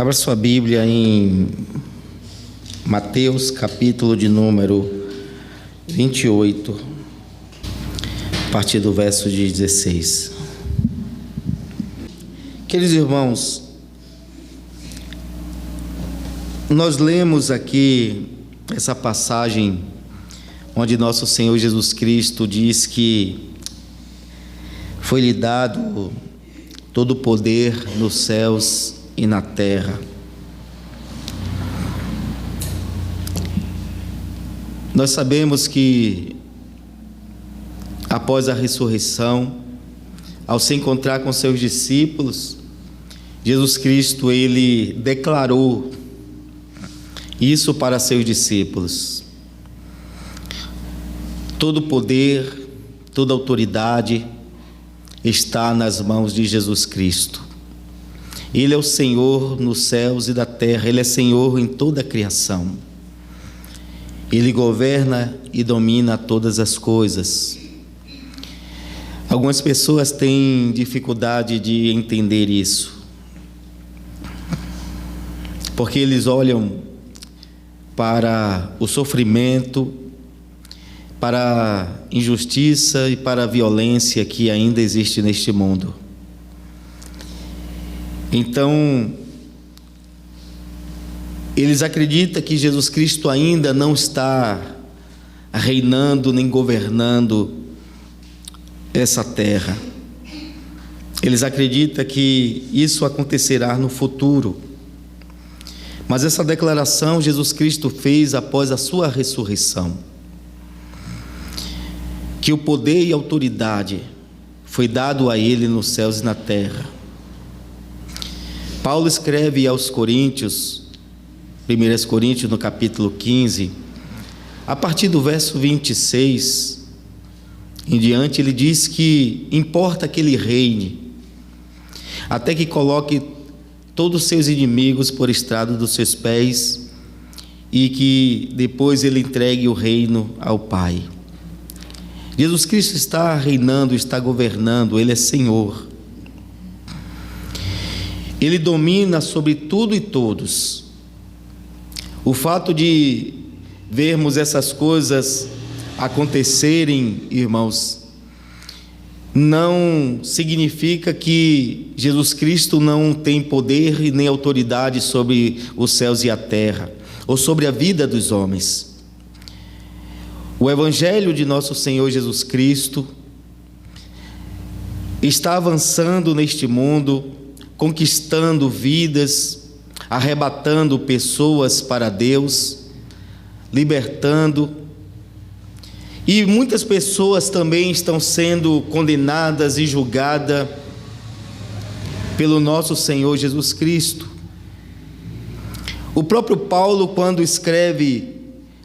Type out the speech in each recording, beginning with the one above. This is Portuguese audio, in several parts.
Abra sua Bíblia em Mateus, capítulo de número 28, a partir do verso de 16. Queridos irmãos, nós lemos aqui essa passagem onde nosso Senhor Jesus Cristo diz que foi-lhe dado todo o poder nos céus e na terra. Nós sabemos que após a ressurreição, ao se encontrar com seus discípulos, Jesus Cristo, ele declarou isso para seus discípulos: todo poder, toda autoridade está nas mãos de Jesus Cristo. Ele é o Senhor nos céus e da terra, Ele é Senhor em toda a criação. Ele governa e domina todas as coisas. Algumas pessoas têm dificuldade de entender isso, porque eles olham para o sofrimento, para a injustiça e para a violência que ainda existe neste mundo. Então, eles acreditam que Jesus Cristo ainda não está reinando nem governando essa terra. Eles acreditam que isso acontecerá no futuro. Mas essa declaração Jesus Cristo fez após a sua ressurreição, que o poder e a autoridade foi dado a Ele nos céus e na terra. Paulo escreve aos Coríntios, 1 Coríntios no capítulo 15, a partir do verso 26 em diante, ele diz que importa que ele reine, até que coloque todos os seus inimigos por estrado dos seus pés, e que depois ele entregue o reino ao Pai. Jesus Cristo está reinando, está governando, Ele é Senhor. Ele domina sobre tudo e todos. O fato de vermos essas coisas acontecerem, irmãos, não significa que Jesus Cristo não tem poder e nem autoridade sobre os céus e a terra, ou sobre a vida dos homens. O Evangelho de nosso Senhor Jesus Cristo está avançando neste mundo, conquistando vidas, arrebatando pessoas para Deus, libertando. E muitas pessoas também estão sendo condenadas e julgadas pelo nosso Senhor Jesus Cristo. O próprio Paulo, quando escreve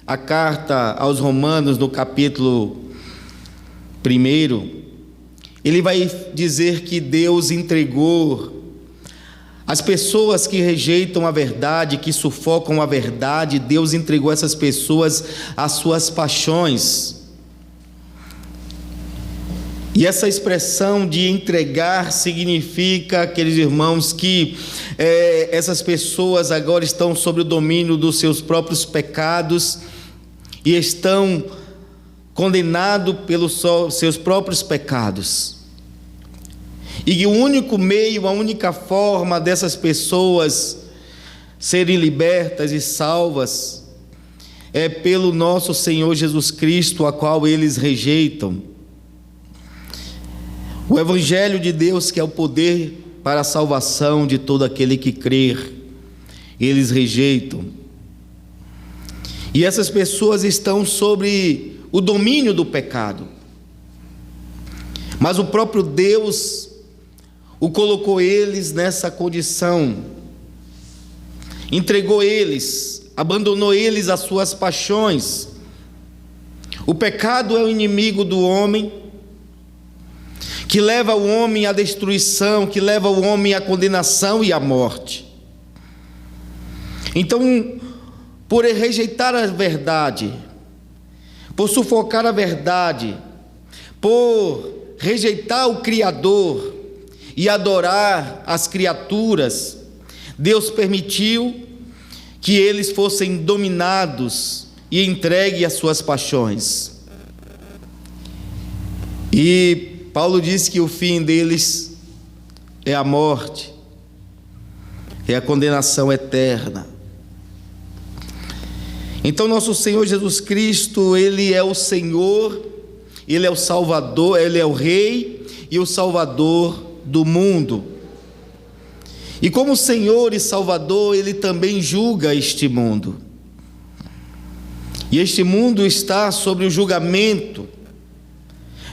a carta aos Romanos, no capítulo 1, ele vai dizer que Deus entregou as pessoas que rejeitam a verdade, que sufocam a verdade. Deus entregou essas pessoas às suas paixões. E essa expressão de entregar significa, queridos irmãos, que essas pessoas agora estão sob o domínio dos seus próprios pecados e estão condenados pelos seus próprios pecados. E o único meio, a única forma dessas pessoas serem libertas e salvas é pelo nosso Senhor Jesus Cristo, a qual eles rejeitam. O Evangelho de Deus, que é o poder para a salvação de todo aquele que crer, eles rejeitam. E essas pessoas estão sobre o domínio do pecado. Mas o próprio Deus o colocou eles nessa condição, entregou eles, abandonou eles às suas paixões. O pecado é o inimigo do homem, que leva o homem à destruição, que leva o homem à condenação e à morte. Então, por rejeitar a verdade, por sufocar a verdade, por rejeitar o Criador e adorar as criaturas, Deus permitiu que eles fossem dominados e entregues às suas paixões. E Paulo diz que o fim deles é a morte, é a condenação eterna. Então nosso Senhor Jesus Cristo, Ele é o Senhor, Ele é o Salvador, Ele é o Rei e o Salvador do mundo. E como Senhor e Salvador, Ele também julga este mundo. E este mundo está sobre o julgamento.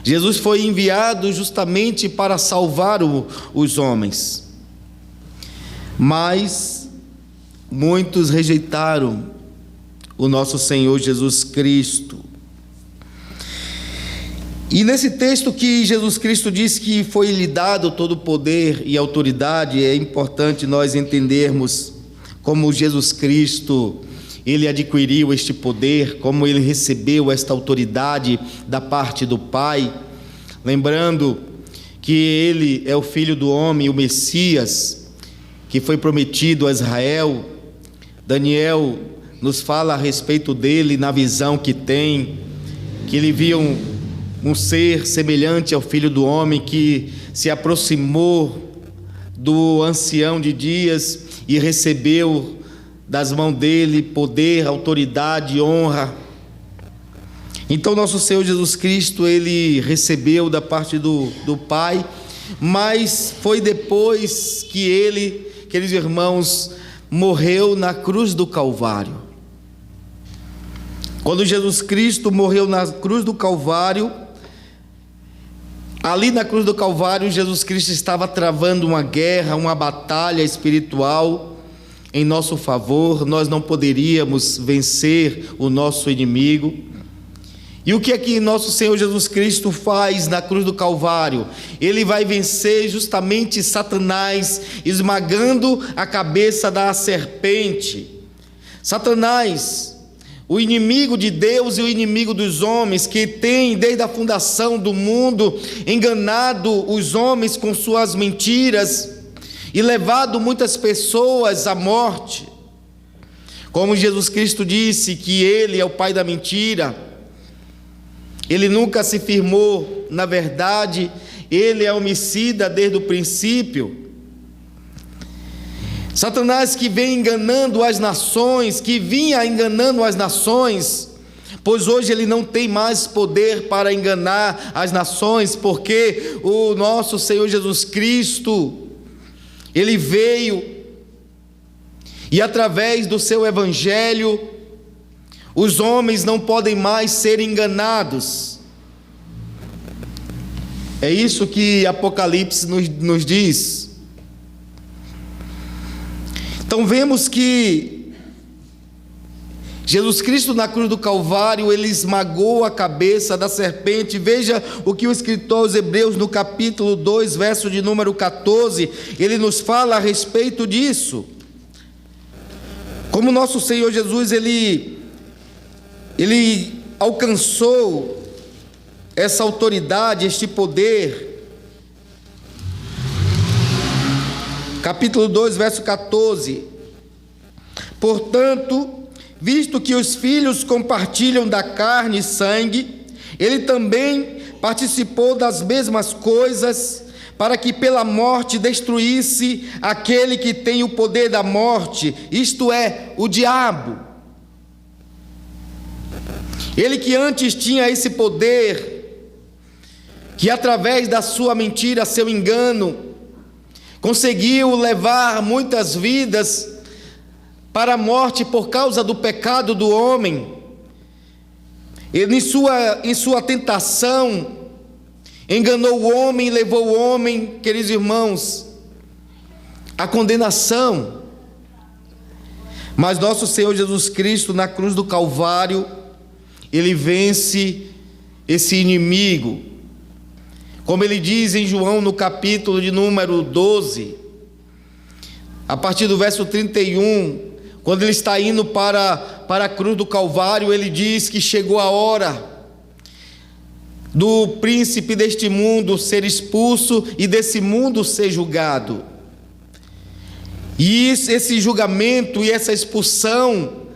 Jesus foi enviado justamente para salvar os homens. Mas muitos rejeitaram o nosso Senhor Jesus Cristo. E nesse texto que Jesus Cristo diz que foi-lhe dado todo o poder e autoridade, é importante nós entendermos como Jesus Cristo, Ele adquiriu este poder, como Ele recebeu esta autoridade da parte do Pai, lembrando que Ele é o Filho do homem, o Messias, que foi prometido a Israel. Daniel nos fala a respeito dele na visão que tem, que ele viu um ser semelhante ao Filho do homem que se aproximou do ancião de dias e recebeu das mãos dele poder, autoridade, honra. Então nosso Senhor Jesus Cristo, Ele recebeu da parte do Pai, mas foi depois que Ele, queridos irmãos, morreu na cruz do Calvário. Quando Jesus Cristo morreu na cruz do Calvário, ali na cruz do Calvário, Jesus Cristo estava travando uma guerra, uma batalha espiritual em nosso favor. Nós não poderíamos vencer o nosso inimigo. E o que é que nosso Senhor Jesus Cristo faz na cruz do Calvário? Ele vai vencer justamente Satanás, esmagando a cabeça da serpente. Satanás, o inimigo de Deus e o inimigo dos homens, que tem desde a fundação do mundo enganado os homens com suas mentiras e levado muitas pessoas à morte. Como Jesus Cristo disse que Ele é o pai da mentira, Ele nunca se firmou na verdade, Ele é homicida desde o princípio. Satanás, que vem enganando as nações, que vinha enganando as nações, pois hoje ele não tem mais poder para enganar as nações, porque o nosso Senhor Jesus Cristo, Ele veio, e através do seu evangelho, os homens não podem mais ser enganados. É isso que Apocalipse nos diz. Então vemos que Jesus Cristo na cruz do Calvário, Ele esmagou a cabeça da serpente. Veja o que o escritor aos Hebreus no capítulo 2, verso de número 14, ele nos fala a respeito disso. Como nosso Senhor Jesus, Ele alcançou essa autoridade, este poder. Capítulo 2, verso 14. Portanto, visto que os filhos compartilham da carne e sangue, Ele também participou das mesmas coisas, para que pela morte destruísse aquele que tem o poder da morte, isto é, o diabo. Ele que antes tinha esse poder, que através da sua mentira, seu engano, conseguiu levar muitas vidas para a morte por causa do pecado do homem. Ele, em sua tentação, enganou o homem e levou o homem, queridos irmãos, à condenação. Mas nosso Senhor Jesus Cristo, na cruz do Calvário, Ele vence esse inimigo. Como ele diz em João no capítulo de número 12, a partir do verso 31, quando ele está indo para a cruz do Calvário, ele diz que chegou a hora do príncipe deste mundo ser expulso e desse mundo ser julgado. E esse julgamento e essa expulsão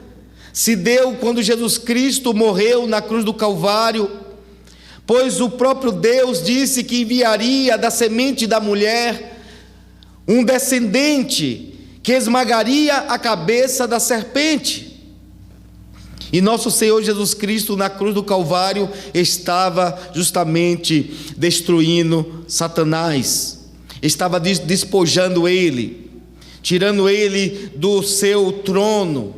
se deu quando Jesus Cristo morreu na cruz do Calvário, pois o próprio Deus disse que enviaria da semente da mulher um descendente que esmagaria a cabeça da serpente. E nosso Senhor Jesus Cristo na cruz do Calvário estava justamente destruindo Satanás, estava despojando ele, tirando ele do seu trono,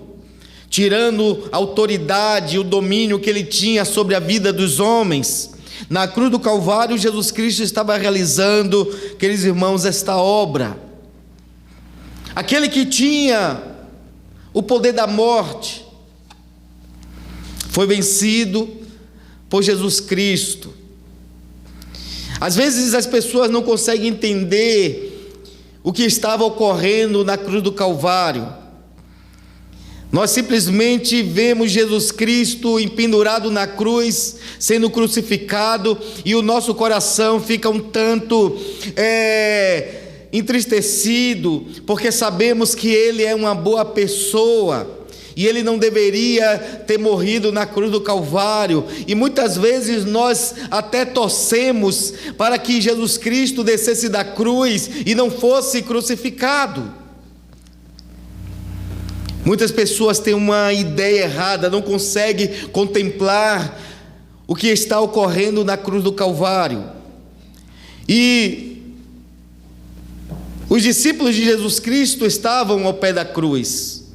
tirando a autoridade e o domínio que ele tinha sobre a vida dos homens. Na cruz do Calvário, Jesus Cristo estava realizando, queridos irmãos, esta obra. Aquele que tinha o poder da morte foi vencido por Jesus Cristo. Às vezes as pessoas não conseguem entender o que estava ocorrendo na cruz do Calvário. Nós simplesmente vemos Jesus Cristo empendurado na cruz, sendo crucificado, e o nosso coração fica um tanto entristecido, porque sabemos que Ele é uma boa pessoa, e Ele não deveria ter morrido na cruz do Calvário, e muitas vezes nós até torcemos para que Jesus Cristo descesse da cruz e não fosse crucificado. Muitas pessoas têm uma ideia errada, não conseguem contemplar o que está ocorrendo na cruz do Calvário. E os discípulos de Jesus Cristo estavam ao pé da cruz.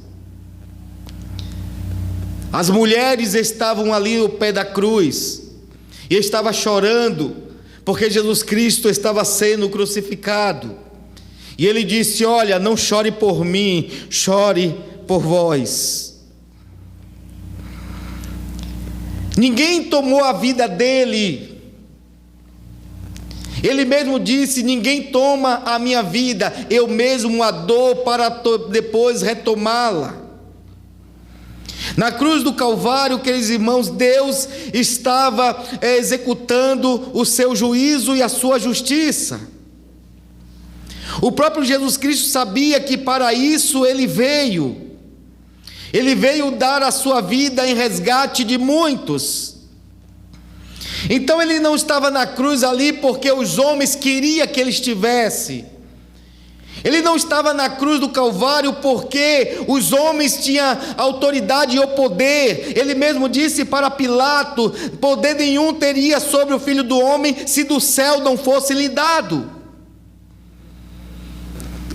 As mulheres estavam ali ao pé da cruz e estavam chorando porque Jesus Cristo estava sendo crucificado. E ele disse: olha, não chore por mim, chore por vós. Ninguém tomou a vida dele. Ele mesmo disse: ninguém toma a minha vida, eu mesmo a dou para depois retomá-la. Na cruz do Calvário, queridos irmãos, Deus estava executando o seu juízo e a sua justiça. O próprio Jesus Cristo sabia que para isso Ele veio dar a sua vida em resgate de muitos. Então Ele não estava na cruz ali porque os homens queriam que Ele estivesse. Ele não estava na cruz do Calvário porque os homens tinham autoridade e o poder. Ele mesmo disse para Pilato: poder nenhum teria sobre o Filho do Homem se do céu não fosse lhe dado.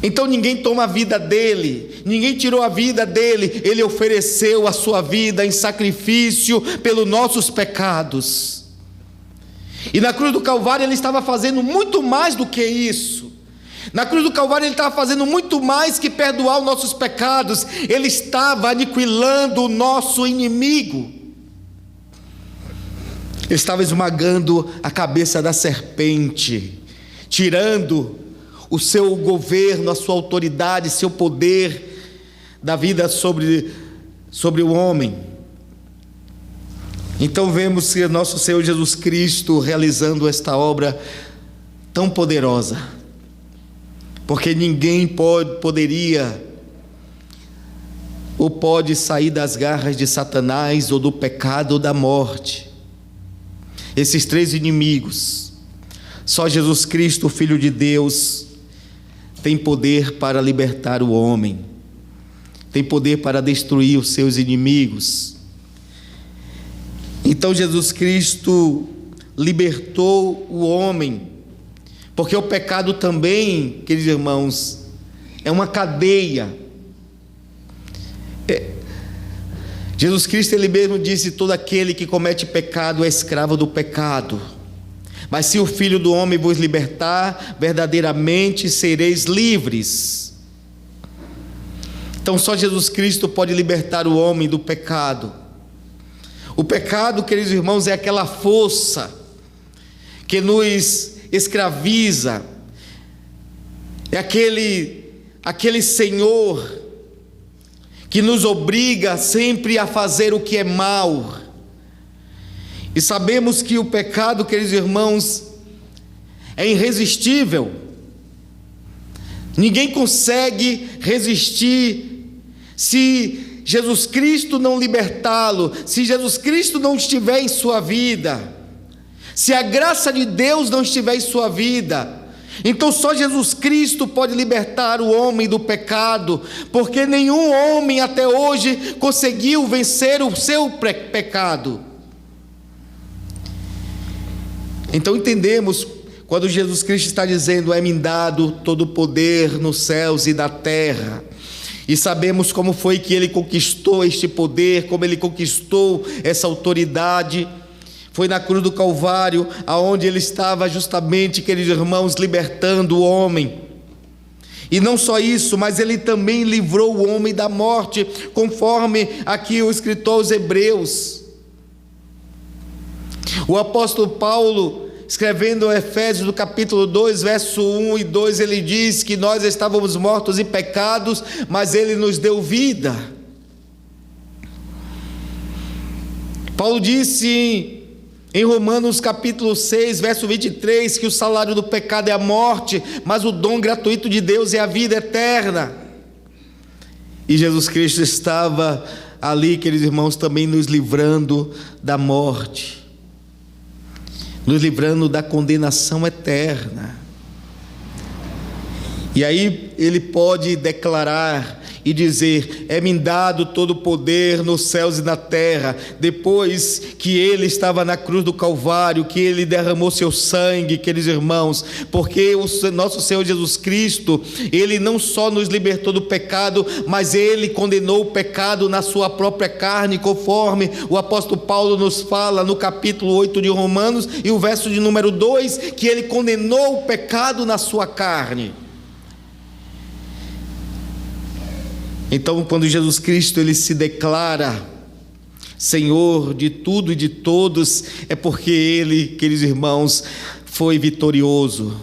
Então ninguém toma a vida dele, ninguém tirou a vida dele, ele ofereceu a sua vida em sacrifício pelos nossos pecados. E na cruz do Calvário Ele estava fazendo muito mais do que isso. Na cruz do Calvário Ele estava fazendo muito mais que perdoar os nossos pecados, Ele estava aniquilando o nosso inimigo. Ele estava esmagando a cabeça da serpente, tirando o seu governo, a sua autoridade, seu poder da vida sobre o homem. Então vemos que nosso Senhor Jesus Cristo realizando esta obra tão poderosa, porque ninguém poderia ou pode sair das garras de Satanás, ou do pecado, ou da morte. Esses três inimigos, só Jesus Cristo, o Filho de Deus, tem poder para libertar o homem, tem poder para destruir os seus inimigos. Então Jesus Cristo libertou o homem, porque o pecado também, queridos irmãos, é uma cadeia. Jesus Cristo, Ele mesmo disse: todo aquele que comete pecado é escravo do pecado. Mas se o Filho do Homem vos libertar, verdadeiramente sereis livres. Então só Jesus Cristo pode libertar o homem do pecado. O pecado, queridos irmãos, é aquela força que nos escraviza, é aquele senhor que nos obriga sempre a fazer o que é mal. E sabemos que o pecado, queridos irmãos, é irresistível. Ninguém consegue resistir se Jesus Cristo não libertá-lo, se Jesus Cristo não estiver em sua vida, se a graça de Deus não estiver em sua vida. Então só Jesus Cristo pode libertar o homem do pecado, porque nenhum homem até hoje conseguiu vencer o seu pecado. Então entendemos quando Jesus Cristo está dizendo: é-me dado todo o poder nos céus e na terra. E sabemos como foi que ele conquistou este poder, como ele conquistou essa autoridade. Foi na cruz do Calvário, aonde ele estava justamente, queridos irmãos, libertando o homem. E não só isso, mas ele também livrou o homem da morte, conforme aqui o escritor aos Hebreus. O apóstolo Paulo, escrevendo Efésios, no capítulo 2, verso 1 e 2, ele diz que nós estávamos mortos em pecados, mas ele nos deu vida. Paulo disse em Romanos capítulo 6, verso 23, que o salário do pecado é a morte, mas o dom gratuito de Deus é a vida eterna. E Jesus Cristo estava ali, queridos irmãos, também nos livrando da morte, nos livrando da condenação eterna. E aí ele pode declarar e dizer: é-me dado todo o poder nos céus e na terra. Depois que ele estava na cruz do Calvário, que ele derramou seu sangue, queridos irmãos, porque o nosso Senhor Jesus Cristo, ele não só nos libertou do pecado, mas ele condenou o pecado na sua própria carne, conforme o apóstolo Paulo nos fala no capítulo 8 de Romanos e o verso de número 2, que ele condenou o pecado na sua carne. Então, quando Jesus Cristo ele se declara Senhor de tudo e de todos, é porque ele, queridos irmãos, foi vitorioso,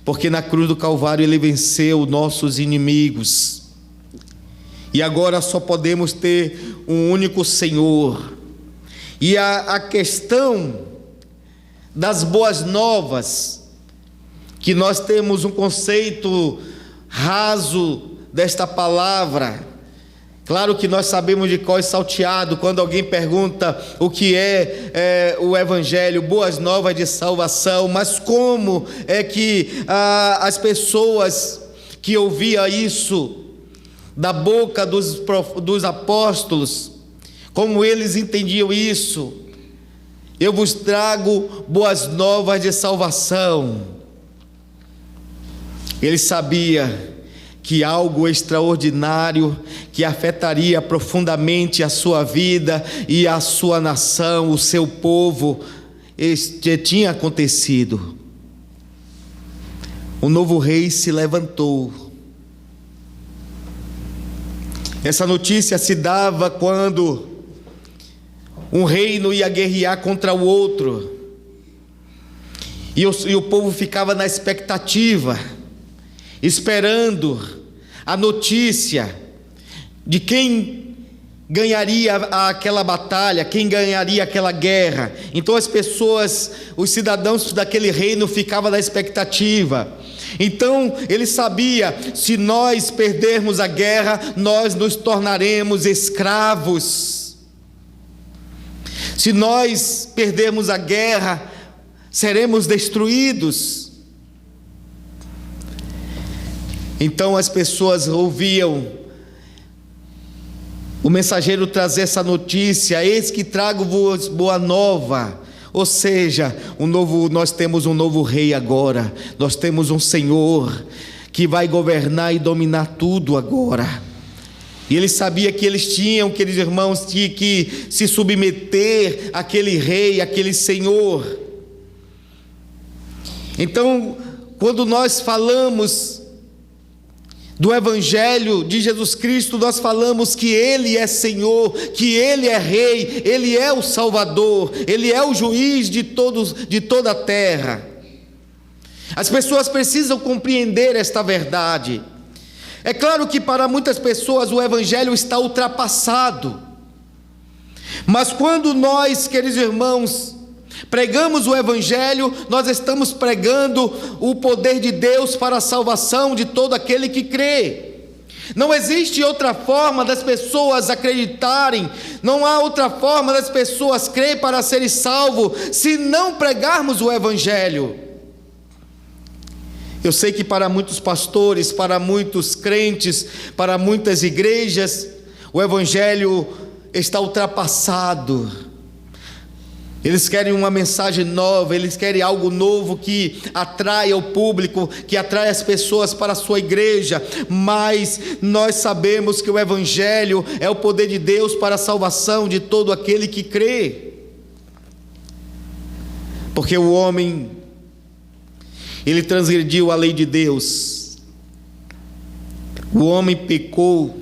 porque na cruz do Calvário ele venceu nossos inimigos, e agora só podemos ter um único Senhor. E a questão das boas novas, que nós temos um conceito raso desta palavra. Claro que nós sabemos de cor salteado quando alguém pergunta o que é o Evangelho, boas novas de salvação, mas como é que as pessoas que ouviam isso da boca dos apóstolos, como eles entendiam isso? Eu vos trago boas novas de salvação. Ele sabia que algo extraordinário, que afetaria profundamente a sua vida e a sua nação, o seu povo, tinha acontecido. O novo rei se levantou. Essa notícia se dava quando um reino ia guerrear contra o outro, e o povo ficava na expectativa, esperando a notícia de quem ganharia aquela batalha, quem ganharia aquela guerra. Então as pessoas, os cidadãos daquele reino ficavam na expectativa. Então ele sabia: se nós perdermos a guerra, nós nos tornaremos escravos. Se nós perdermos a guerra, seremos destruídos. Então as pessoas ouviam o mensageiro trazer essa notícia: eis que trago-vos boa nova. Ou seja, nós temos um novo rei agora, nós temos um Senhor que vai governar e dominar tudo agora. E ele sabia que eles tinham, queridos irmãos, que se submeter àquele rei, àquele Senhor. Então, quando nós falamos do Evangelho de Jesus Cristo, nós falamos que Ele é Senhor, que Ele é Rei, Ele é o Salvador, Ele é o juiz de toda a terra. As pessoas precisam compreender esta verdade. É claro que para muitas pessoas o Evangelho está ultrapassado, mas quando nós, queridos irmãos, Pregamos o Evangelho, nós estamos pregando o poder de Deus para a salvação de todo aquele que crê. Não existe outra forma das pessoas acreditarem, não há outra forma das pessoas crerem para serem salvos, se não pregarmos o Evangelho. Eu sei que para muitos pastores, para muitos crentes, para muitas igrejas, o Evangelho está ultrapassado. Eles querem uma mensagem nova, eles querem algo novo que atraia o público, que atraia as pessoas para a sua igreja, mas nós sabemos que o Evangelho é o poder de Deus para a salvação de todo aquele que crê. Porque o homem, ele transgrediu a lei de Deus, o homem pecou,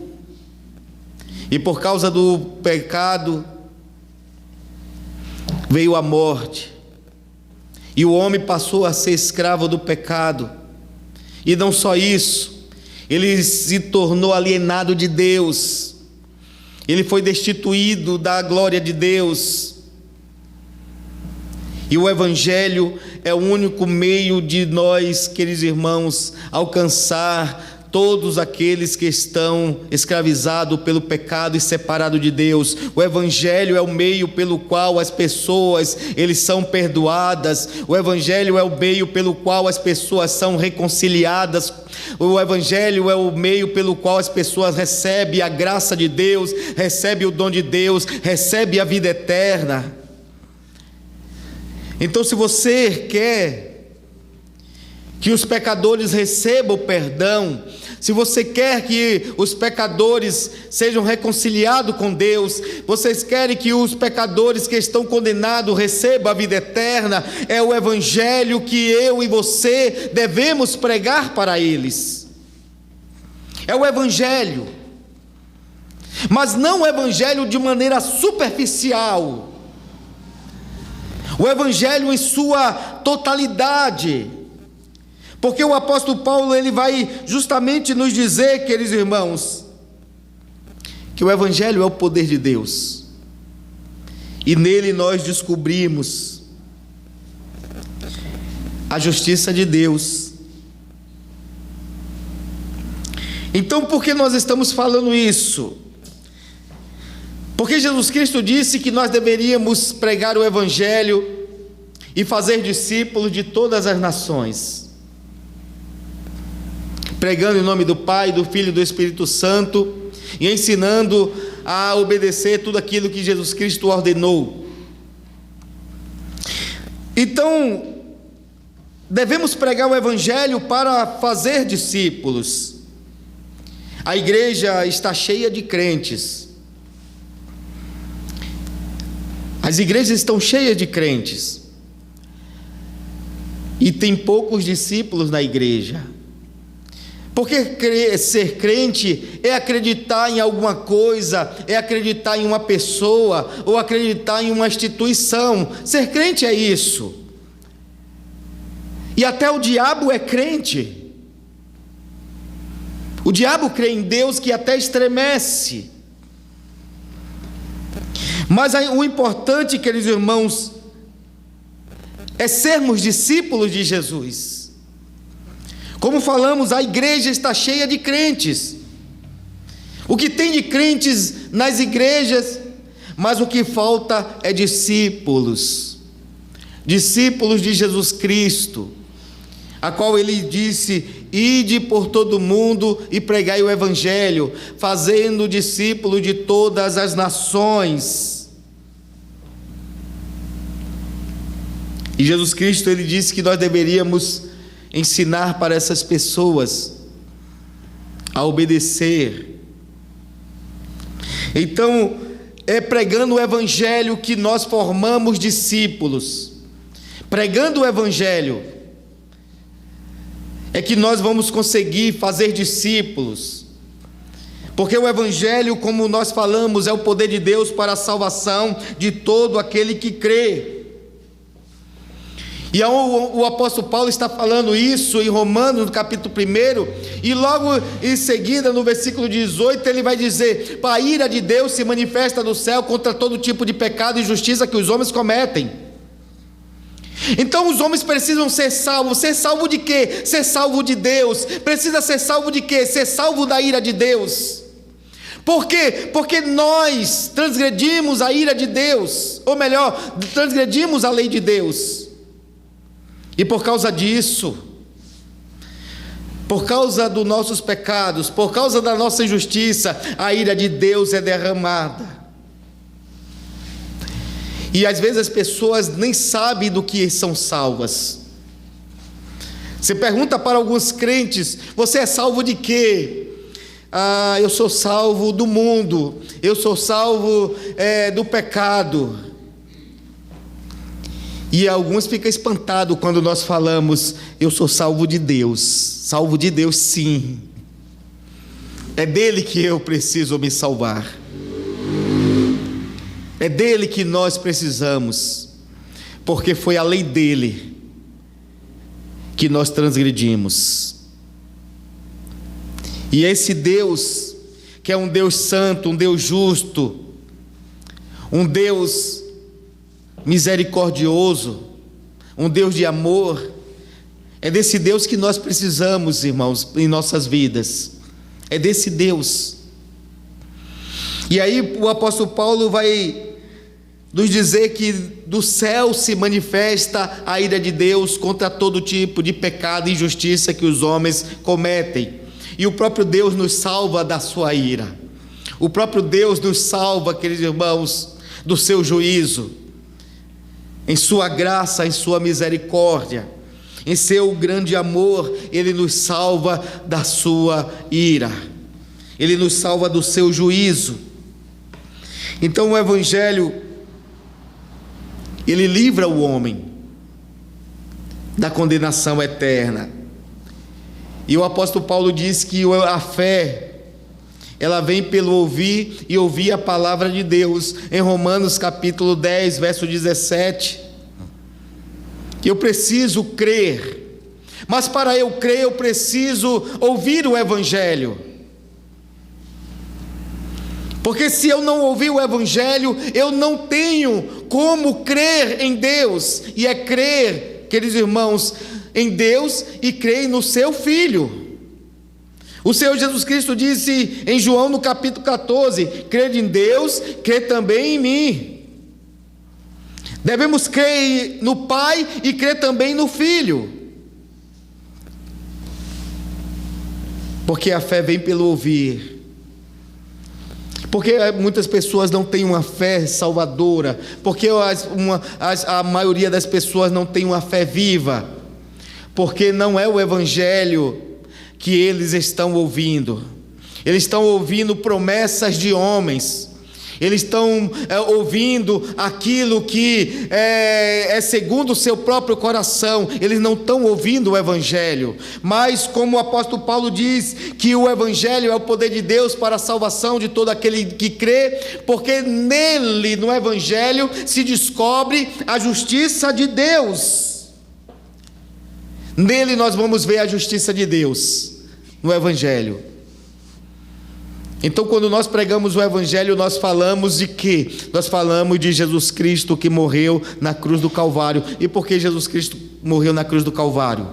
e por causa do pecado veio a morte, e o homem passou a ser escravo do pecado. E não só isso, ele se tornou alienado de Deus, ele foi destituído da glória de Deus. E o Evangelho é o único meio de nós, queridos irmãos, alcançar todos aqueles que estão escravizados pelo pecado e separados de Deus. O Evangelho é o meio pelo qual as pessoas, eles são perdoadas. O Evangelho é o meio pelo qual as pessoas são reconciliadas. O Evangelho é o meio pelo qual as pessoas recebem a graça de Deus, recebem o dom de Deus, recebem a vida eterna. Então, se você quer que os pecadores recebam o perdão, se você quer que os pecadores sejam reconciliados com Deus, vocês querem que os pecadores que estão condenados recebam a vida eterna, é o Evangelho que eu e você devemos pregar para eles. É o Evangelho, mas não o Evangelho de maneira superficial, o Evangelho em sua totalidade. Porque o apóstolo Paulo, ele vai justamente nos dizer, queridos irmãos, que o Evangelho é o poder de Deus, e nele nós descobrimos a justiça de Deus. Então, por que nós estamos falando isso? Porque Jesus Cristo disse que nós deveríamos pregar o Evangelho e fazer discípulos de todas as nações, pregando em nome do Pai, do Filho e do Espírito Santo, e ensinando a obedecer tudo aquilo que Jesus Cristo ordenou. Então, devemos pregar o Evangelho para fazer discípulos. A igreja está cheia de crentes, as igrejas estão cheias de crentes, e tem poucos discípulos na igreja. Porque ser crente é acreditar em alguma coisa, é acreditar em uma pessoa, ou acreditar em uma instituição. Ser crente é isso. E até o diabo é crente. O diabo crê em Deus que até estremece. Mas o importante, queridos irmãos, é sermos discípulos de Jesus. Como falamos, a igreja está cheia de crentes. O que tem de crentes nas igrejas, mas o que falta é discípulos. Discípulos de Jesus Cristo, a qual ele disse: ide por todo mundo e pregai o Evangelho, fazendo discípulos de todas as nações. E Jesus Cristo, ele disse que nós deveríamos ensinar para essas pessoas a obedecer. Então, é pregando o Evangelho que nós formamos discípulos. Pregando o Evangelho é que nós vamos conseguir fazer discípulos. Porque o Evangelho, como nós falamos, é o poder de Deus para a salvação de todo aquele que crê. E o apóstolo Paulo está falando isso em Romanos, no capítulo 1, e logo em seguida, no versículo 18, ele vai dizer: a ira de Deus se manifesta no céu contra todo tipo de pecado e injustiça que os homens cometem. Então os homens precisam ser salvos. Ser salvo de quê? Ser salvo de Deus. Precisa ser salvo de quê? Ser salvo da ira de Deus. Por quê? Porque nós transgredimos a ira de Deus, ou melhor, transgredimos a lei de Deus. E por causa disso, por causa dos nossos pecados, por causa da nossa injustiça, a ira de Deus é derramada. E às vezes as pessoas nem sabem do que são salvas. Você pergunta para alguns crentes: você é salvo de quê? Eu sou salvo do mundo, eu sou salvo do pecado. E alguns ficam espantados quando nós falamos: eu sou salvo de Deus. Salvo de Deus, sim. É dele que eu preciso me salvar. É dele que nós precisamos, porque foi a lei dele que nós transgredimos. E esse Deus, que é um Deus santo, um Deus justo, um Deus misericordioso, um Deus de amor, é desse Deus que nós precisamos, irmãos, em nossas vidas. É desse Deus. E aí o apóstolo Paulo vai nos dizer que do céu se manifesta a ira de Deus contra todo tipo de pecado e injustiça que os homens cometem. E o próprio Deus nos salva da sua ira. O próprio Deus nos salva, queridos irmãos, do seu juízo. Em sua graça, em sua misericórdia, em seu grande amor, Ele nos salva da sua ira. Ele nos salva do seu juízo. Então o Evangelho, ele livra o homem da condenação eterna. E o apóstolo Paulo diz que a fé, ela vem pelo ouvir e ouvir a palavra de Deus. Em Romanos capítulo 10, verso 17. Eu preciso crer. Mas para eu crer, eu preciso ouvir o Evangelho. Porque se eu não ouvir o Evangelho, eu não tenho como crer em Deus. E é crer, queridos irmãos, em Deus e crer no seu Filho. O Senhor Jesus Cristo disse em João no capítulo 14: crer em Deus, crer também em mim. Devemos crer no Pai e crer também no Filho. Porque a fé vem pelo ouvir. Porque muitas pessoas não têm uma fé salvadora. Porque a maioria das pessoas não tem uma fé viva. Porque não é o Evangelho que eles estão ouvindo. Eles estão ouvindo promessas de homens. Eles estão ouvindo aquilo que é segundo o seu próprio coração. Eles não estão ouvindo o Evangelho. Mas como o apóstolo Paulo diz que o Evangelho é o poder de Deus para a salvação de todo aquele que crê, porque nele, no Evangelho, se descobre a justiça de Deus. Nele nós vamos ver a justiça de Deus, no Evangelho. Então, quando nós pregamos o Evangelho, nós falamos de quê? Nós falamos de Jesus Cristo que morreu na cruz do Calvário. E por que Jesus Cristo morreu na cruz do Calvário?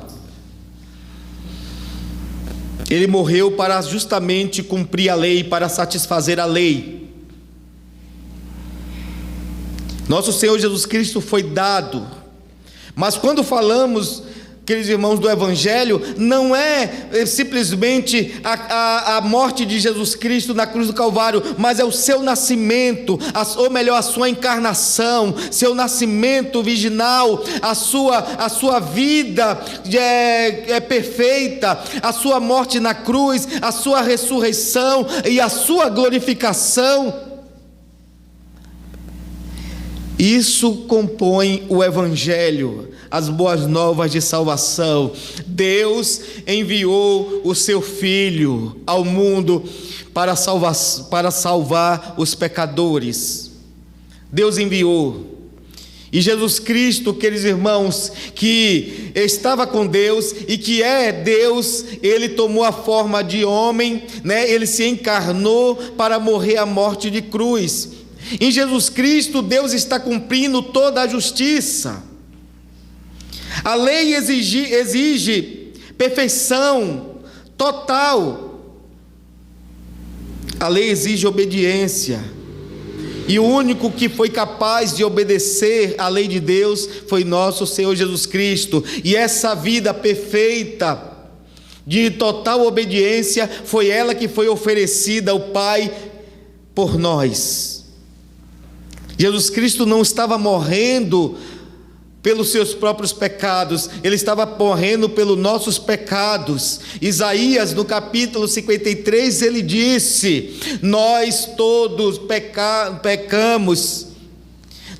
Ele morreu para justamente cumprir a lei, para satisfazer a lei. Nosso Senhor Jesus Cristo foi dado. Mas quando falamos, queridos irmãos, do Evangelho, não é simplesmente a morte de Jesus Cristo na cruz do Calvário, mas é o seu nascimento, ou melhor, a sua encarnação, seu nascimento virginal, a sua vida perfeita, a sua morte na cruz, a sua ressurreição e a sua glorificação. Isso compõe o Evangelho, as boas novas de salvação. Deus enviou o seu Filho ao mundo para salvar os pecadores. Deus enviou. E Jesus Cristo, queridos irmãos, que estava com Deus e que é Deus, Ele tomou a forma de homem, Ele se encarnou para morrer a morte de cruz. Em Jesus Cristo, Deus está cumprindo toda a justiça. A lei exige perfeição total. A lei exige obediência. E o único que foi capaz de obedecer à lei de Deus foi nosso Senhor Jesus Cristo. E essa vida perfeita, de total obediência, foi ela que foi oferecida ao Pai por nós. Jesus Cristo não estava morrendo pelos seus próprios pecados, Ele estava morrendo pelos nossos pecados. Isaías, no capítulo 53, ele disse: nós todos pecamos,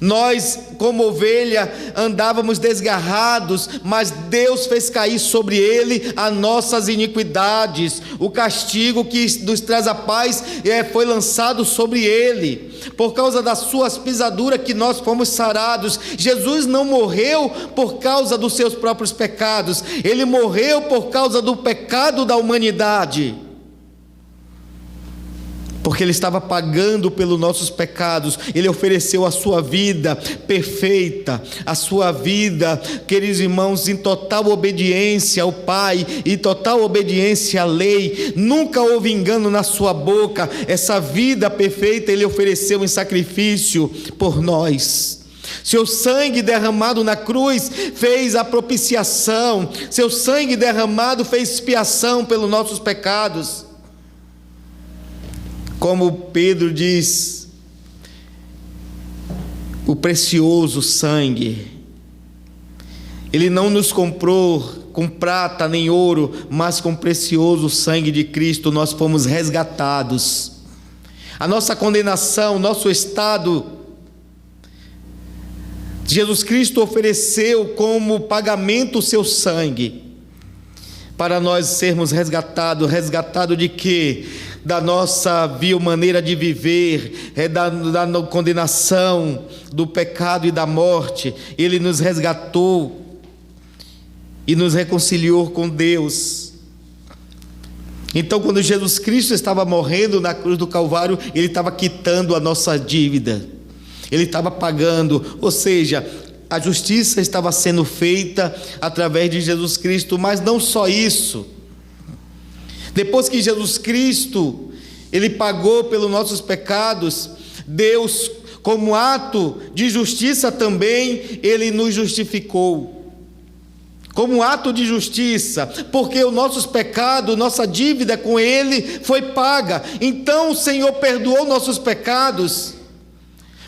nós como ovelha andávamos desgarrados, mas Deus fez cair sobre Ele as nossas iniquidades. O castigo que nos traz a paz foi lançado sobre Ele. Por causa das suas pisaduras que nós fomos sarados. Jesus não morreu por causa dos seus próprios pecados, Ele morreu por causa do pecado da humanidade, porque Ele estava pagando pelos nossos pecados. Ele ofereceu a sua vida perfeita, a sua vida, queridos irmãos, em total obediência ao Pai, em total obediência à lei. Nunca houve engano na sua boca. Essa vida perfeita Ele ofereceu em sacrifício por nós. Seu sangue derramado na cruz fez a propiciação. Seu sangue derramado fez expiação pelos nossos pecados. Como Pedro diz, o precioso sangue. Ele não nos comprou com prata nem ouro, mas com o precioso sangue de Cristo nós fomos resgatados. A nossa condenação, nosso estado, Jesus Cristo ofereceu como pagamento o seu sangue, para nós sermos resgatados. Resgatado de quê? Da nossa vil maneira de viver, da condenação, do pecado e da morte. Ele nos resgatou e nos reconciliou com Deus. Então, quando Jesus Cristo estava morrendo na cruz do Calvário, Ele estava quitando a nossa dívida, Ele estava pagando, ou seja, a justiça estava sendo feita através de Jesus Cristo. Mas não só isso. Depois que Jesus Cristo, Ele pagou pelos nossos pecados, Deus, como ato de justiça também, Ele nos justificou. Como ato de justiça, porque os nossos pecados, nossa dívida com Ele foi paga. Então o Senhor perdoou nossos pecados,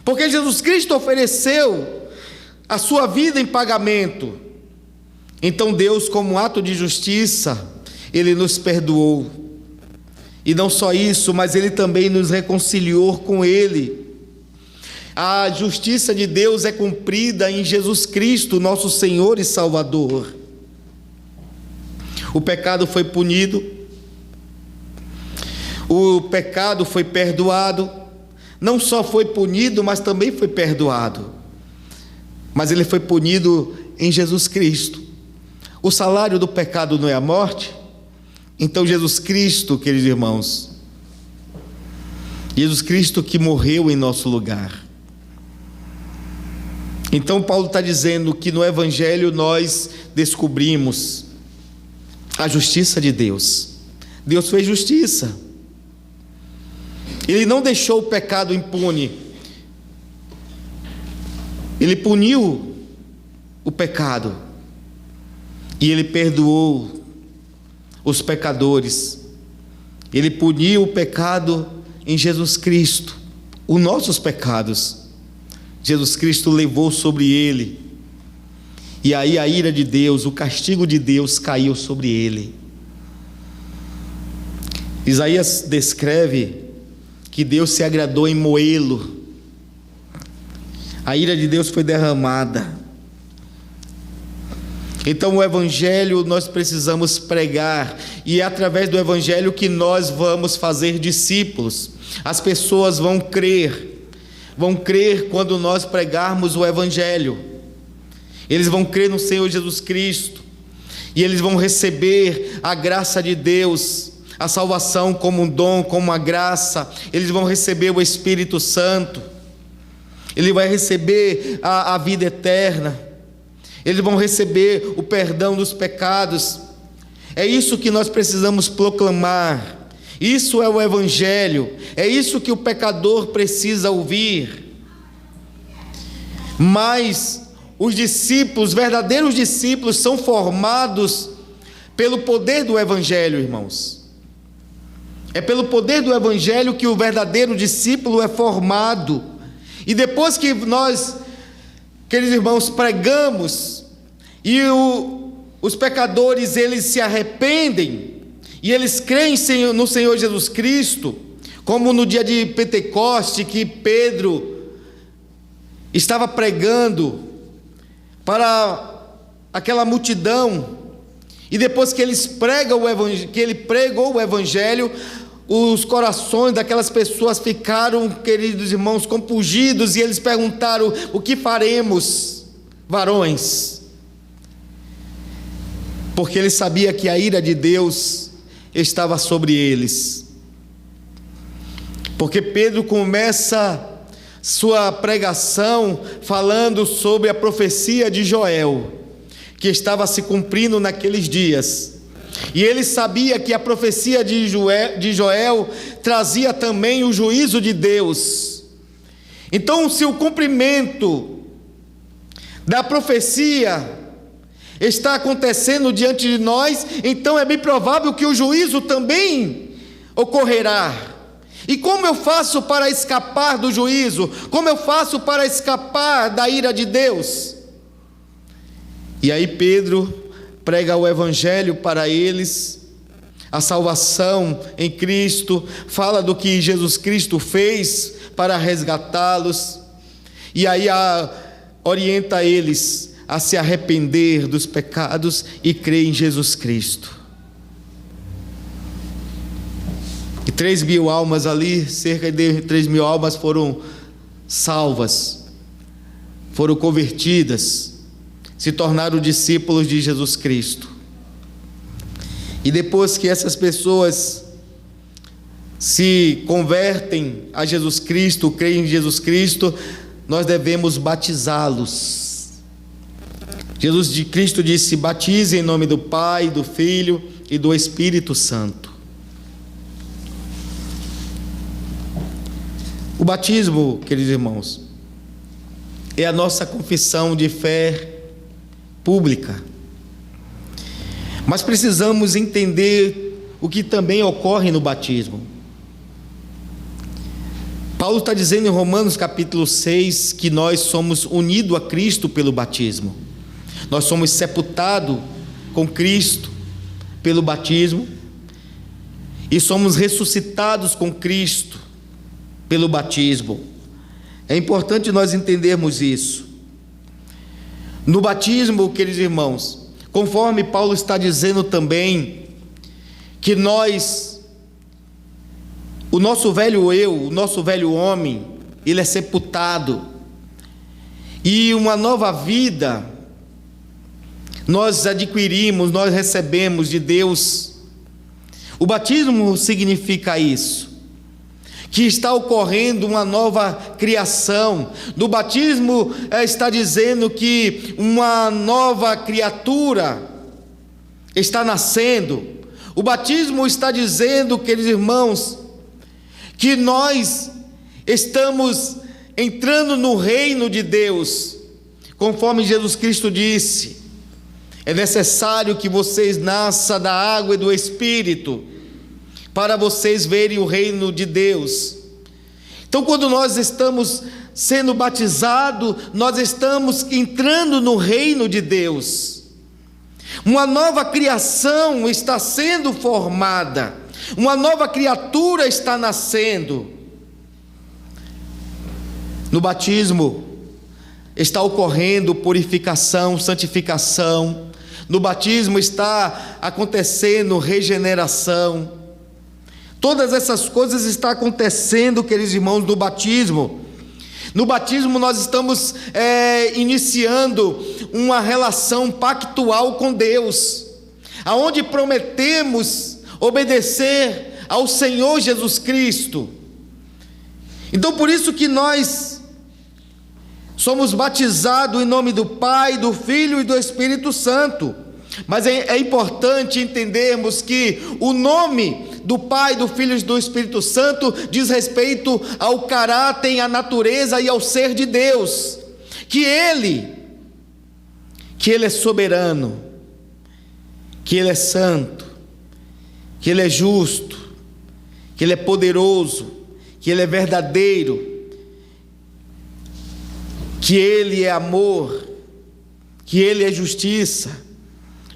porque Jesus Cristo ofereceu a sua vida em pagamento. Então Deus, como ato de justiça, Ele nos perdoou. E não só isso, mas Ele também nos reconciliou com Ele. A justiça de Deus é cumprida em Jesus Cristo, nosso Senhor e Salvador. O pecado foi punido, o pecado foi perdoado. Não só foi punido, mas também foi perdoado. Mas ele foi punido em Jesus Cristo. O salário do pecado não é a morte? Então Jesus Cristo, queridos irmãos, Jesus Cristo que morreu em nosso lugar. Então Paulo está dizendo que no Evangelho nós descobrimos a justiça de Deus. Deus fez justiça. Ele não deixou o pecado impune. Ele puniu o pecado e Ele perdoou os pecadores. Ele puniu o pecado em Jesus Cristo, os nossos pecados. Jesus Cristo levou sobre Ele, e aí a ira de Deus, o castigo de Deus caiu sobre Ele. Isaías descreve que Deus se agradou em moê-lo. A ira de Deus foi derramada. Então o Evangelho nós precisamos pregar, e é através do Evangelho que nós vamos fazer discípulos. As pessoas vão crer quando nós pregarmos o Evangelho. Eles vão crer no Senhor Jesus Cristo, e eles vão receber a graça de Deus, a salvação como um dom, como uma graça. Eles vão receber o Espírito Santo, ele vai receber a vida eterna. eles vão receber o perdão dos pecados. É isso que nós precisamos proclamar. Isso é o Evangelho. É isso que o pecador precisa ouvir. Mas os discípulos, os verdadeiros discípulos, são formados pelo poder do Evangelho, irmãos. É pelo poder do Evangelho que o verdadeiro discípulo é formado. E depois que nós, queridos irmãos, pregamos e os pecadores, eles se arrependem e eles creem no Senhor Jesus Cristo, como no dia de Pentecoste, que Pedro estava pregando para aquela multidão, e depois que ele pregou o Evangelho, os corações daquelas pessoas ficaram, queridos irmãos, compungidos, e eles perguntaram: o que faremos, varões? Porque ele sabia que a ira de Deus estava sobre eles. Porque Pedro começa sua pregação falando sobre a profecia de Joel, que estava se cumprindo naqueles dias. E ele sabia que a profecia de Joel trazia também o juízo de Deus. Então, se o cumprimento da profecia está acontecendo diante de nós, então é bem provável que o juízo também ocorrerá. E como eu faço para escapar do juízo? Como eu faço para escapar da ira de Deus? E aí Pedro prega o Evangelho para eles, a salvação em Cristo, fala do que Jesus Cristo fez para resgatá-los, e aí orienta eles a se arrepender dos pecados e crer em Jesus Cristo. E 3.000 almas ali, cerca de 3.000 almas foram salvas, foram convertidas, se tornaram discípulos de Jesus Cristo. E depois que essas pessoas se convertem a Jesus Cristo, creem em Jesus Cristo, nós devemos batizá-los. Jesus Cristo disse: batize em nome do Pai, do Filho e do Espírito Santo. O batismo, queridos irmãos, é a nossa confissão de fé pública. Mas precisamos entender o que também ocorre no batismo. Paulo está dizendo em Romanos capítulo 6 que nós somos unidos a Cristo pelo batismo. Nós somos sepultados com Cristo pelo batismo e somos ressuscitados com Cristo pelo batismo. É importante nós entendermos isso. No batismo, queridos irmãos, conforme Paulo está dizendo também, que o nosso velho eu, o nosso velho homem, ele é sepultado, e uma nova vida nós adquirimos, nós recebemos de Deus. O batismo significa isso, que está ocorrendo uma nova criação. No batismo está dizendo que uma nova criatura está nascendo. O batismo está dizendo, queridos irmãos, que nós estamos entrando no reino de Deus, conforme Jesus Cristo disse: é necessário que vocês nasçam da água e do Espírito, para vocês verem o reino de Deus. Então, quando nós estamos sendo batizados, nós estamos entrando no reino de Deus. Uma nova criação está sendo formada, uma nova criatura está nascendo. No batismo está ocorrendo purificação, santificação. No batismo está acontecendo regeneração. Todas essas coisas estão acontecendo, queridos irmãos, no batismo. No batismo nós estamos iniciando uma relação pactual com Deus, aonde prometemos obedecer ao Senhor Jesus Cristo. Então, por isso que nós somos batizados em nome do Pai, do Filho e do Espírito Santo. Mas é importante entendermos que o nome do Pai, do Filho e do Espírito Santo diz respeito ao caráter, à natureza e ao ser de Deus. Que Ele é soberano, que Ele é santo, que Ele é justo, que Ele é poderoso, que Ele é verdadeiro, que Ele é amor, que Ele é justiça.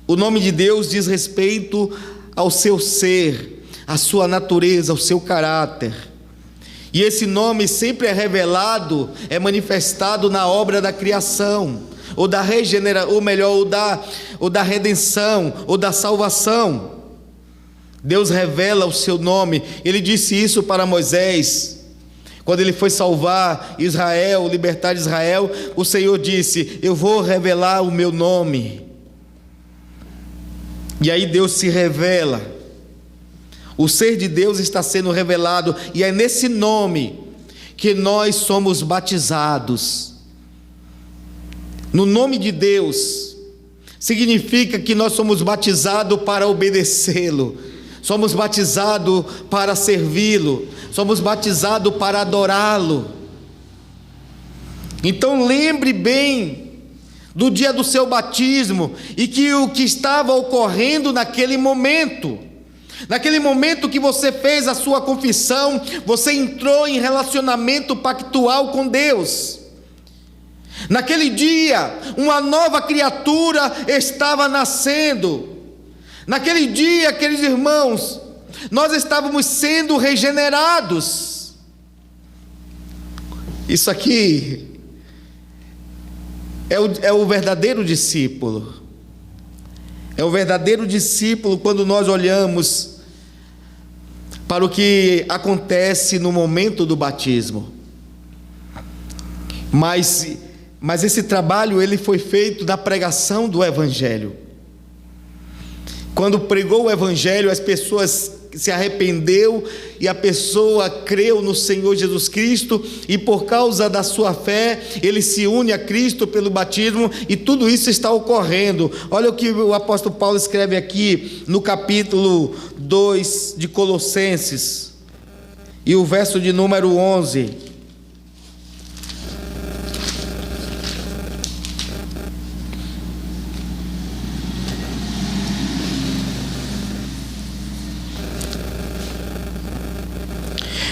O nome de Deus diz respeito ao seu ser, à sua natureza, ao seu caráter. E esse nome sempre é revelado, é manifestado na obra da criação, ou da regeneração, ou melhor, ou da redenção, ou da salvação. Deus revela o seu nome. Ele disse isso para Moisés, quando ele foi salvar Israel, libertar Israel. O Senhor disse: eu vou revelar o meu nome. E aí Deus se revela, o ser de Deus está sendo revelado, e é nesse nome que nós somos batizados. No nome de Deus significa que nós somos batizados para obedecê-lo, somos batizados para servi-lo, somos batizados para adorá-lo. Então lembre bem do dia do seu batismo, e que o que estava ocorrendo naquele momento que você fez a sua confissão, você entrou em relacionamento pactual com Deus. Naquele dia, uma nova criatura estava nascendo. Naquele dia, queridos irmãos, nós estávamos sendo regenerados. Isso aqui é o verdadeiro discípulo. É o verdadeiro discípulo quando nós olhamos para o que acontece no momento do batismo. Mas esse trabalho ele foi feito da pregação do Evangelho. Quando pregou o Evangelho, as pessoas se arrependeu e a pessoa creu no Senhor Jesus Cristo, e por causa da sua fé ele se une a Cristo pelo batismo, e tudo isso está ocorrendo. Olha o que o apóstolo Paulo escreve aqui no capítulo 2 de Colossenses, e o verso de número 11.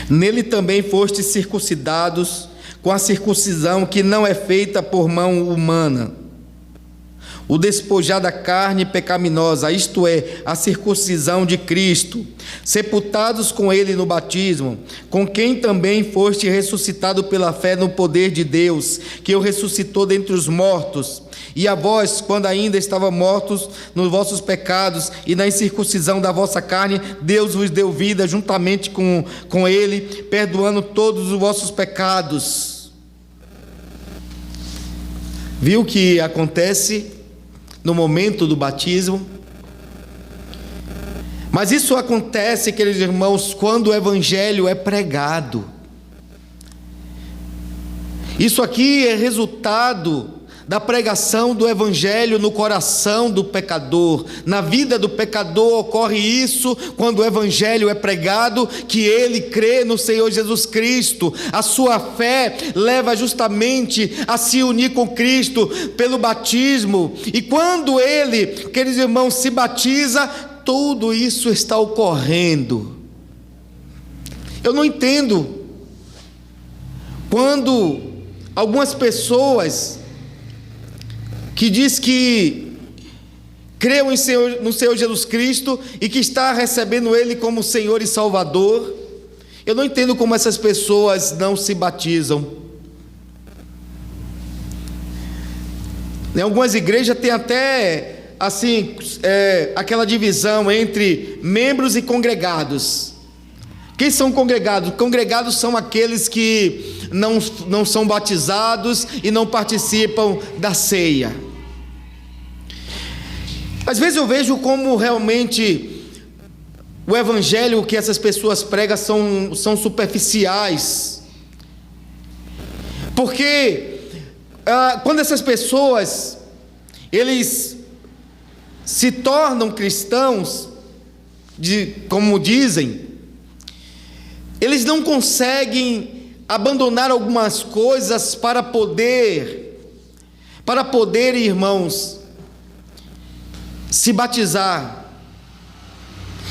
Nele também fostes circuncidados com a circuncisão que não é feita por mão humana, o despojar da carne pecaminosa, isto é, a circuncisão de Cristo, sepultados com ele no batismo, com quem também foste ressuscitado pela fé no poder de Deus, que o ressuscitou dentre os mortos. E a vós, quando ainda estavam mortos nos vossos pecados e na incircuncisão da vossa carne, Deus vos deu vida juntamente com ele, perdoando todos os vossos pecados. Viu o que acontece no momento do batismo? Mas isso acontece, queridos irmãos, quando o Evangelho é pregado. Isso aqui é resultado da pregação do Evangelho no coração do pecador. Na vida do pecador ocorre isso quando o Evangelho é pregado, que ele crê no Senhor Jesus Cristo. A sua fé leva justamente a se unir com Cristo pelo batismo, e quando ele, queridos irmãos, se batiza, tudo isso está ocorrendo. Eu não entendo quando algumas pessoas que diz que creu no Senhor Jesus Cristo e que está recebendo Ele como Senhor e Salvador, eu não entendo como essas pessoas não se batizam. Em algumas igrejas tem até assim, aquela divisão entre membros e congregados. Quem são congregados? Congregados são aqueles que não são batizados e não participam da ceia. Às vezes eu vejo como realmente o evangelho que essas pessoas pregam são superficiais, porque quando essas pessoas, eles se tornam cristãos, como dizem, eles não conseguem abandonar algumas coisas para poder, irmãos, se batizar.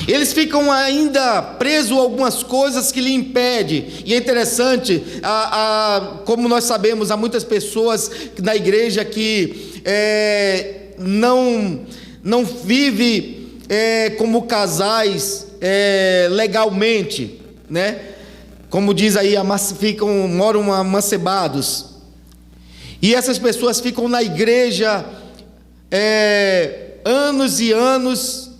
Eles ficam ainda presos a algumas coisas que lhe impedem. E é interessante, como nós sabemos, há muitas pessoas na igreja que não vivem como casais legalmente, né? Como diz aí, moram amancebados. E essas pessoas ficam na igreja anos e anos,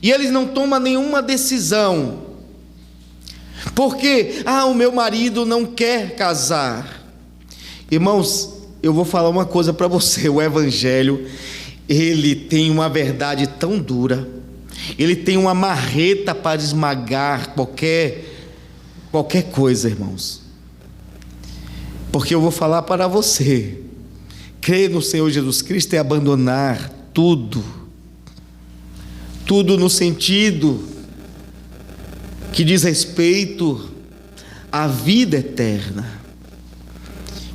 e eles não tomam nenhuma decisão, porque o meu marido não quer casar. Irmãos, eu vou falar uma coisa para você: o evangelho, ele tem uma verdade tão dura, ele tem uma marreta para esmagar qualquer coisa, irmãos. Porque eu vou falar para você: crer no Senhor Jesus Cristo é abandonar tudo no sentido que diz respeito à vida eterna,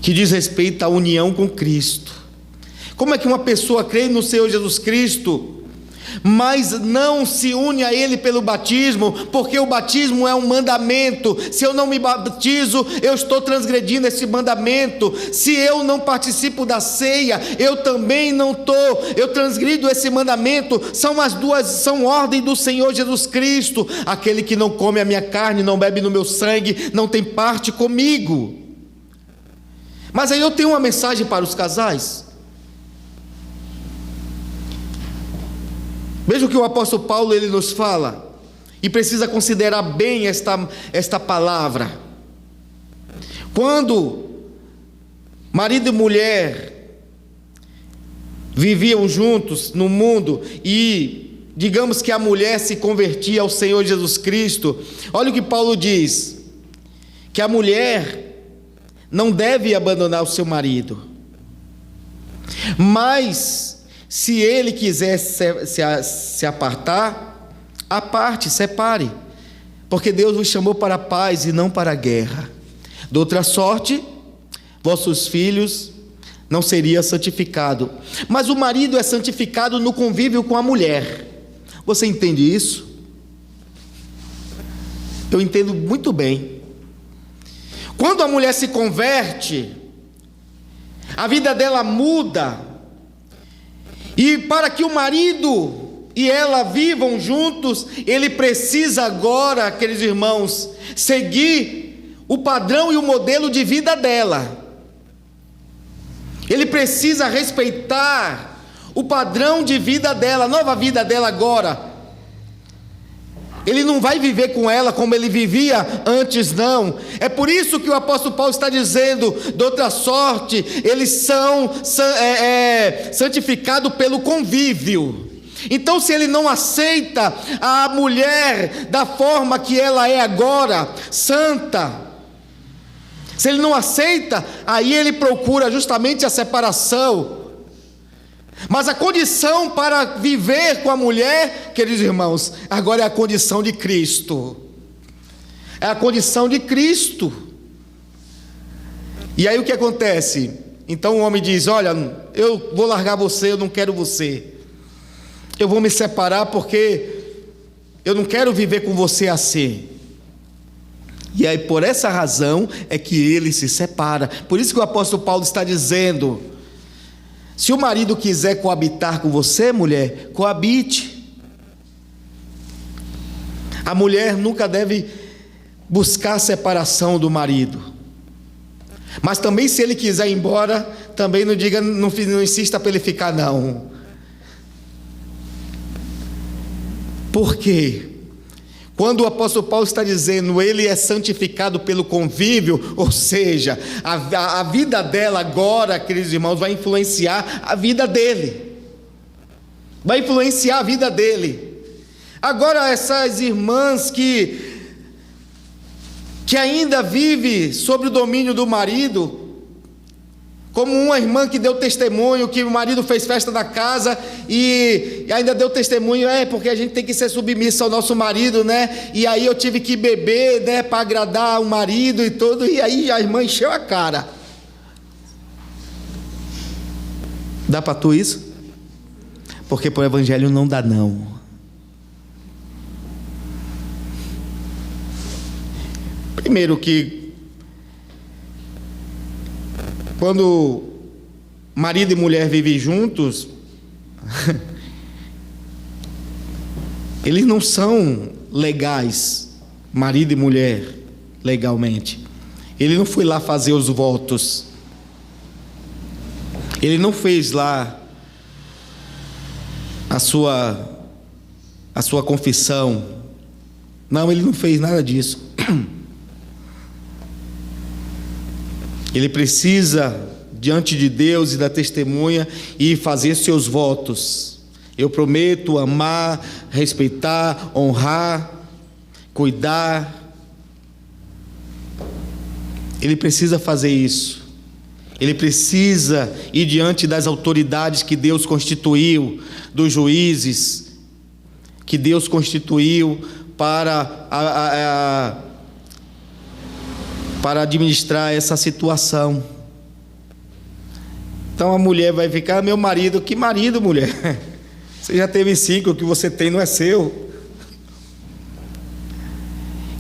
que diz respeito à união com Cristo. Como é que uma pessoa crê no Senhor Jesus Cristo, mas não se une a Ele pelo batismo? Porque o batismo é um mandamento. Se eu não me batizo, eu estou transgredindo esse mandamento. Se eu não participo da ceia, eu também eu transgrido esse mandamento. São ordem do Senhor Jesus Cristo. Aquele que não come a minha carne, não bebe no meu sangue, não tem parte comigo. Mas aí eu tenho uma mensagem para os casais. Veja o que o apóstolo Paulo ele nos fala, e precisa considerar bem esta palavra. Quando marido e mulher viviam juntos no mundo, e digamos que a mulher se convertia ao Senhor Jesus Cristo, olha o que Paulo diz: que a mulher não deve abandonar o seu marido, mas se ele quiser se apartar, aparte, separe, porque Deus vos chamou para a paz e não para a guerra. De outra sorte, vossos filhos não seriam santificados. Mas o marido é santificado no convívio com a mulher. Você entende isso? Eu entendo muito bem. Quando a mulher se converte, a vida dela muda. E para que o marido e ela vivam juntos, ele precisa agora, queridos irmãos, seguir o padrão e o modelo de vida dela. Ele precisa respeitar o padrão de vida dela, a nova vida dela agora. Ele não vai viver com ela como ele vivia antes, não. É por isso que o apóstolo Paulo está dizendo: de outra sorte, eles são santificados pelo convívio. Então, se ele não aceita a mulher da forma que ela é agora, santa, se ele não aceita, aí ele procura justamente a separação. Mas a condição para viver com a mulher, queridos irmãos, agora é a condição de Cristo. É a condição de Cristo. E aí o que acontece? Então o homem diz: olha, eu vou largar você, eu não quero você. Eu vou me separar porque eu não quero viver com você assim. E aí por essa razão é que ele se separa. Por isso que o apóstolo Paulo está dizendo: se o marido quiser coabitar com você, mulher, coabite. A mulher nunca deve buscar a separação do marido. Mas também, se ele quiser ir embora, também não insista para ele ficar, não. Por quê? Quando o apóstolo Paulo está dizendo, ele é santificado pelo convívio, ou seja, a vida dela agora, queridos irmãos, vai influenciar a vida dele. Vai influenciar a vida dele. Agora, essas irmãs que ainda vivem sob o domínio do marido, Como uma irmã que deu testemunho que o marido fez festa na casa e ainda deu testemunho, porque a gente tem que ser submissa ao nosso marido, né? E aí eu tive que beber, né, para agradar o marido e tudo, e aí a irmã encheu a cara. Dá para tu isso? Porque para o evangelho não dá não. Primeiro que quando marido e mulher vivem juntos, eles não são legais, marido e mulher, legalmente. Ele não foi lá fazer os votos, ele não fez lá a sua confissão, não, ele não fez nada disso. Ele precisa, diante de Deus e da testemunha, ir fazer seus votos. Eu prometo amar, respeitar, honrar, cuidar. Ele precisa fazer isso. Ele precisa ir diante das autoridades que Deus constituiu, dos juízes que Deus constituiu para administrar essa situação. Então a mulher vai ficar, meu marido, que marido, mulher? Você já teve 5, o que você tem não é seu.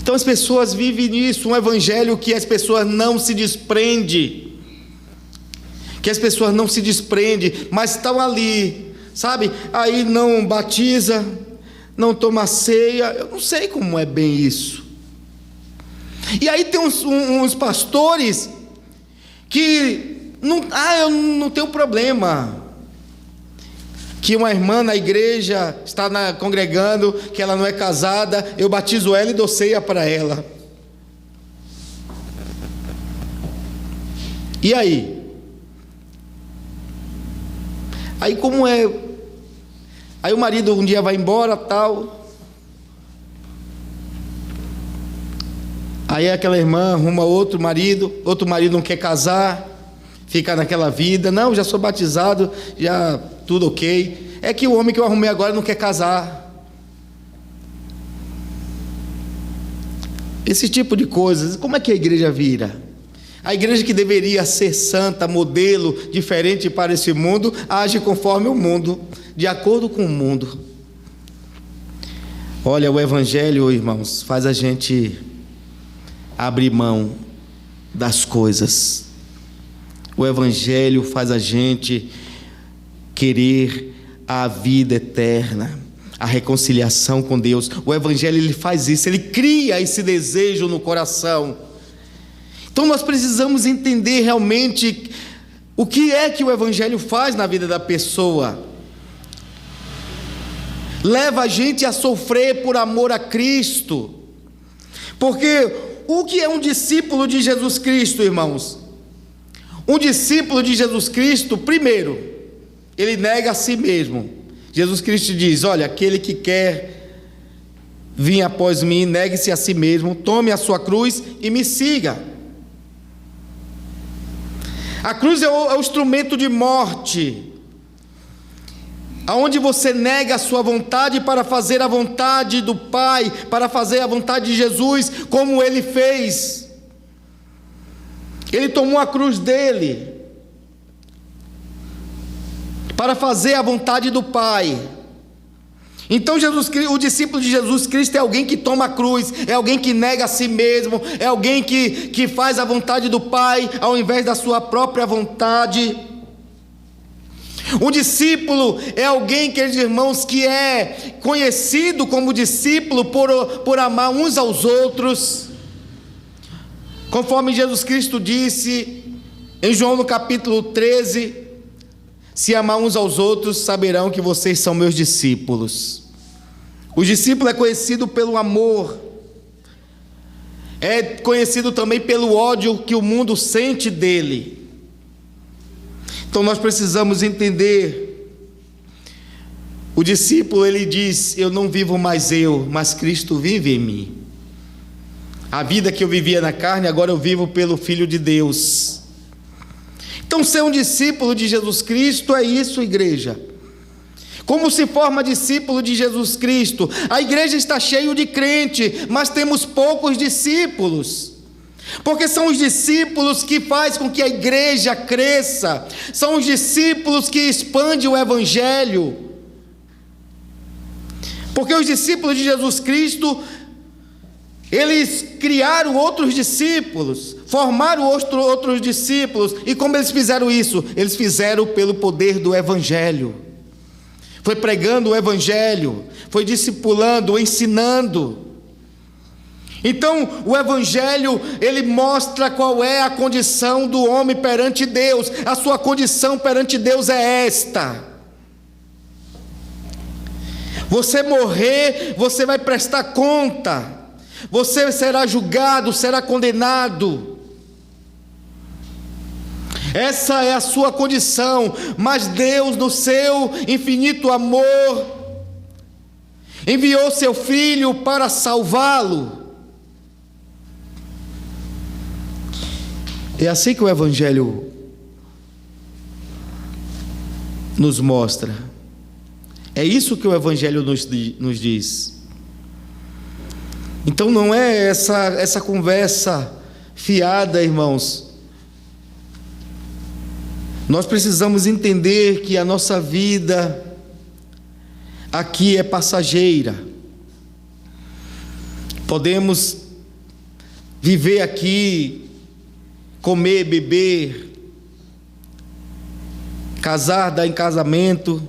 Então as pessoas vivem nisso, um evangelho que as pessoas não se desprendem, mas estão ali, sabe? Aí não batiza, não toma ceia, eu não sei como é bem isso. E aí tem uns pastores que eu não tenho problema que uma irmã na igreja está congregando, que ela não é casada, eu batizo ela e dou ceia para ela. E aí? Aí como é? Aí o marido um dia vai embora, tal. Aí aquela irmã arruma outro marido não quer casar, fica naquela vida, não, já sou batizado, já tudo ok. É que o homem que eu arrumei agora não quer casar. Esse tipo de coisas, como é que a igreja vira? A igreja que deveria ser santa, modelo, diferente para esse mundo, age conforme o mundo, de acordo com o mundo. Olha, o evangelho, irmãos, faz a gente abrir mão das coisas. O evangelho faz a gente querer a vida eterna, a reconciliação com Deus. O evangelho, ele faz isso, ele cria esse desejo no coração. Então nós precisamos entender realmente o que é que o evangelho faz na vida da pessoa. Leva a gente a sofrer por amor a Cristo. Porque o que é um discípulo de Jesus Cristo, irmãos? Um discípulo de Jesus Cristo, primeiro, ele nega a si mesmo. Jesus Cristo diz: olha, aquele que quer vir após mim, negue-se a si mesmo, tome a sua cruz e me siga. A cruz é o instrumento de morte, aonde você nega a sua vontade para fazer a vontade do Pai, para fazer a vontade de Jesus, como Ele fez. Ele tomou a cruz dele para fazer a vontade do Pai. Então o discípulo de Jesus Cristo é alguém que toma a cruz, é alguém que nega a si mesmo, é alguém que faz a vontade do Pai ao invés da sua própria vontade. Um discípulo é alguém, queridos irmãos, que é conhecido como discípulo por amar uns aos outros, conforme Jesus Cristo disse em João no capítulo 13: se amar uns aos outros, saberão que vocês são meus discípulos. O discípulo é conhecido pelo amor, é conhecido também pelo ódio que o mundo sente dele. Então nós precisamos entender. O discípulo, ele diz: eu não vivo mais eu, mas Cristo vive em mim. A vida que eu vivia na carne, agora eu vivo pelo Filho de Deus. Então, ser um discípulo de Jesus Cristo é isso, igreja. Como se forma discípulo de Jesus Cristo? A igreja está cheia de crente, mas temos poucos discípulos. Porque são os discípulos que fazem com que a igreja cresça. São os discípulos que expandem o evangelho. Porque os discípulos de Jesus Cristo, eles criaram outros discípulos, formaram outros discípulos. E como eles fizeram isso? Eles fizeram pelo poder do evangelho. Foi pregando o evangelho, foi discipulando, ensinando. Então, o evangelho, ele mostra qual é a condição do homem perante Deus. A sua condição perante Deus é esta: você morrer, você vai prestar conta, você será julgado, será condenado. Essa é a sua condição. Mas Deus, no seu infinito amor, enviou seu Filho para salvá-lo. É assim que o evangelho nos mostra. É isso que o evangelho nos diz. Então não é essa conversa fiada, irmãos. Nós precisamos entender que a nossa vida aqui é passageira. Podemos viver aqui, comer, beber, casar, dar em casamento,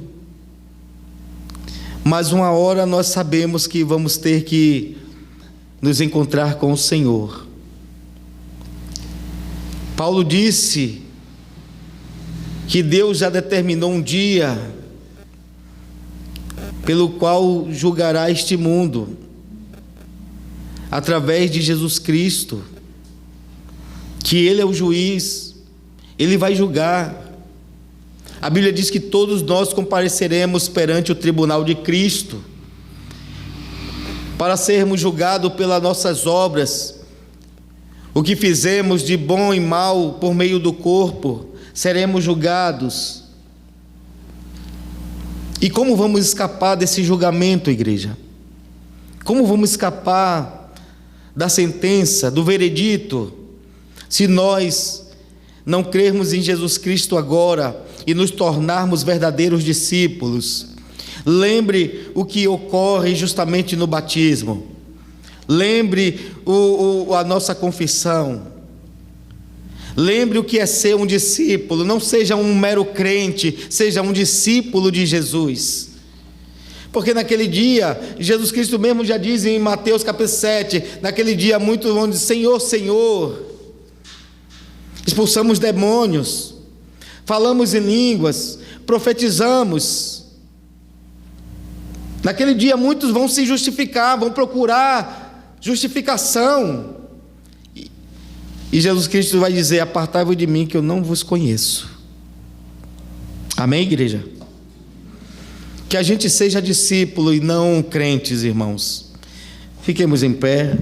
mas uma hora nós sabemos que vamos ter que nos encontrar com o Senhor. Paulo disse que Deus já determinou um dia pelo qual julgará este mundo, através de Jesus Cristo, que Ele é o juiz, Ele vai julgar. A Bíblia diz que todos nós compareceremos perante o tribunal de Cristo, para sermos julgados pelas nossas obras, o que fizemos de bom e mal por meio do corpo, seremos julgados. E como vamos escapar desse julgamento, igreja? Como vamos escapar da sentença, do veredito, se nós não crermos em Jesus Cristo agora e nos tornarmos verdadeiros discípulos? Lembre o que ocorre justamente no batismo. Lembre a nossa confissão. Lembre o que é ser um discípulo. Não seja um mero crente, seja um discípulo de Jesus. Porque naquele dia, Jesus Cristo mesmo já diz em Mateus capítulo 7, naquele dia muitos vão dizer: Senhor, Senhor. Expulsamos demônios, falamos em línguas, profetizamos. Naquele dia muitos vão se justificar, vão procurar justificação. E Jesus Cristo vai dizer: apartai-vos de mim, que eu não vos conheço. Amém, igreja? Que a gente seja discípulo e não crentes, irmãos. Fiquemos em pé.